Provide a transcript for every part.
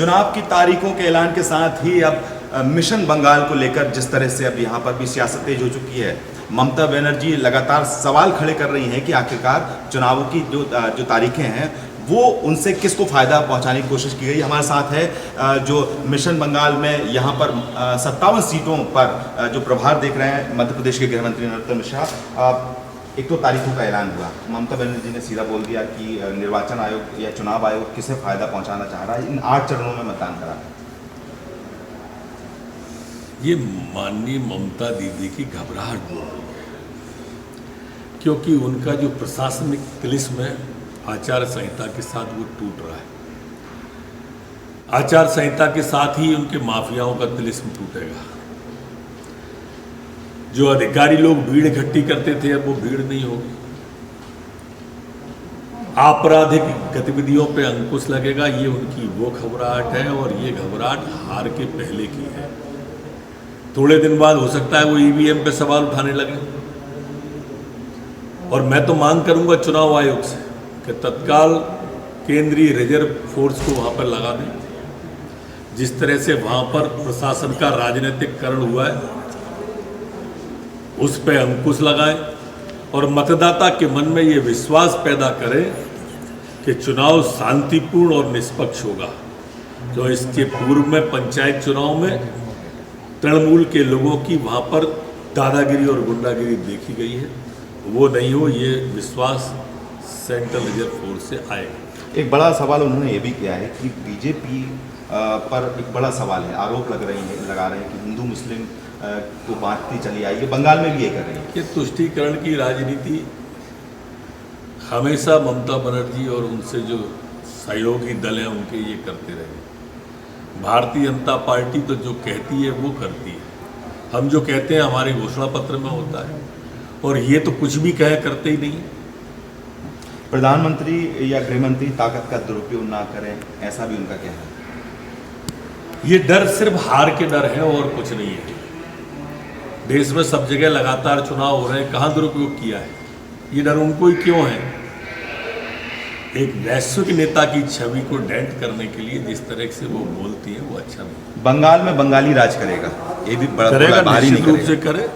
चुनाव की तारीखों के ऐलान के साथ ही अब मिशन बंगाल को लेकर जिस तरह से अब यहाँ पर भी सियासत तेज हो चुकी है, ममता बनर्जी लगातार सवाल खड़े कर रही हैं कि आखिरकार चुनावों की जो तारीखें हैं वो उनसे किसको फ़ायदा पहुंचाने की कोशिश की गई। हमारे साथ है जो मिशन बंगाल में यहाँ पर 57 सीटों पर जो प्रभार देख रहे हैं मध्य प्रदेश के गृह मंत्री नरोत्तम मिश्रा। एक तो तारीखों का ऐलान हुआ, ममता बनर्जी ने सीधा बोल दिया कि निर्वाचन आयोग या चुनाव आयोग किसे फ़ायदा पहुंचाना चाह रहा है, इन 8 चरणों में मतदान करा। ये माननीय ममता दीदी की घबराहट बोल रही है, क्योंकि उनका जो प्रशासनिक तिलिस्म है आचार संहिता के साथ वो टूट रहा है। आचार संहिता के साथ ही उनके माफियाओं का तिलिस्म टूटेगा। जो अधिकारी लोग भीड़ इकट्ठी करते थे अब वो भीड़ नहीं होगी। आपराधिक गतिविधियों पे अंकुश लगेगा। ये उनकी वो घबराहट है और ये घबराहट हार के पहले की है। थोड़े दिन बाद हो सकता है वो ईवीएम पे सवाल उठाने लगे। और मैं तो मांग करूंगा चुनाव आयोग से कि तत्काल केंद्रीय रिजर्व फोर्स को वहां पर लगा दें। जिस तरह से वहां पर प्रशासन का राजनीतिकरण हुआ है उस पर अंकुश लगाएं और मतदाता के मन में ये विश्वास पैदा करें कि चुनाव शांतिपूर्ण और निष्पक्ष होगा। जो इसके पूर्व में पंचायत चुनाव में तृणमूल के लोगों की वहाँ पर दादागिरी और गुंडागिरी देखी गई है, वो नहीं हो, ये विश्वास सेंट्रल रिजर्व फोर्स से आएगा। एक बड़ा सवाल उन्होंने ये भी किया है कि बीजेपी पर एक बड़ा सवाल है, आरोप लगा रहे हैं कि हिंदू मुस्लिम को बांटती चली आई है, बंगाल में भी ये कर रही है। ये तुष्टीकरण की राजनीति हमेशा ममता बनर्जी और उनसे जो सहयोगी दल हैं उनके ये करते रहे। भारतीय जनता पार्टी तो जो कहती है वो करती है। हम जो कहते हैं हमारे घोषणा पत्र में होता है और ये तो कुछ भी करते ही नहीं। प्रधानमंत्री या गृहमंत्री ताकत का दुरुपयोग ना करें, ऐसा भी उनका कहना है। ये डर सिर्फ हार के डर है और कुछ नहीं है। देश में सब जगह लगातार चुनाव हो रहे हैं, कहाँ दुरुपयोग किया है? ये डर उनको ही क्यों है? एक वैश्विक नेता की छवि को डेंट करने के लिए जिस तरह से वो बोलती है वो अच्छा नहीं। बंगाल में बंगाली राज करेगा, ये भी बड़ा निश्चित रूप से करे।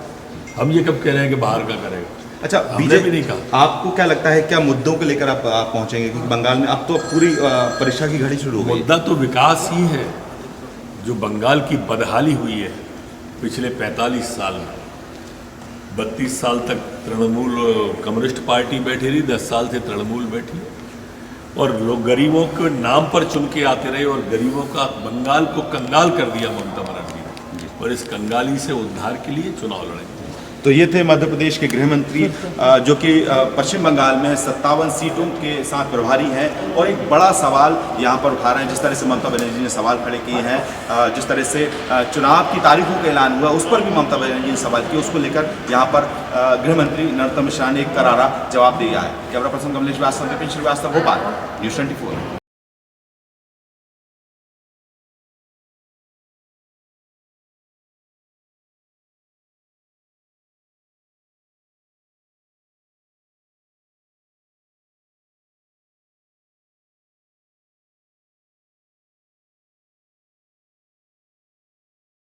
हम ये कब कह रहे हैं कि बाहर का करेगा? अच्छा, बीजेपी नहीं कहा। आपको क्या लगता है क्या मुद्दों को लेकर आप पहुंचेंगे? क्योंकि बंगाल में अब तो पूरी परीक्षा की घड़ी शुरू हो गई। मुद्दा तो विकास ही है। जो बंगाल की बदहाली हुई है पिछले 45 साल में, 32 साल तक तृणमूल कम्युनिस्ट पार्टी बैठी रही, 10 साल से तृणमूल बैठी और लोग गरीबों के नाम पर चुन के आते रहे और गरीबों का बंगाल को कंगाल कर दिया ममता बनर्जी ने। और इस कंगाली से उद्धार के लिए चुनाव लड़ेंगे। तो ये थे मध्य प्रदेश के गृह मंत्री जो कि पश्चिम बंगाल में 57 सीटों के साथ प्रभारी हैं और एक बड़ा सवाल यहाँ पर उठा रहे हैं। जिस तरह से ममता बनर्जी ने सवाल खड़े किए हैं, जिस तरह से चुनाव की तारीखों का ऐलान हुआ उस पर भी ममता बनर्जी ने सवाल किया, उसको लेकर यहाँ पर गृह मंत्री नरोत्तम मिश्रा ने एक करारा जवाब दिया है। कैमरा पर्सन कमलेश व्यास, विपिन श्रीवास्तव, भोपाल, न्यूज़ 24।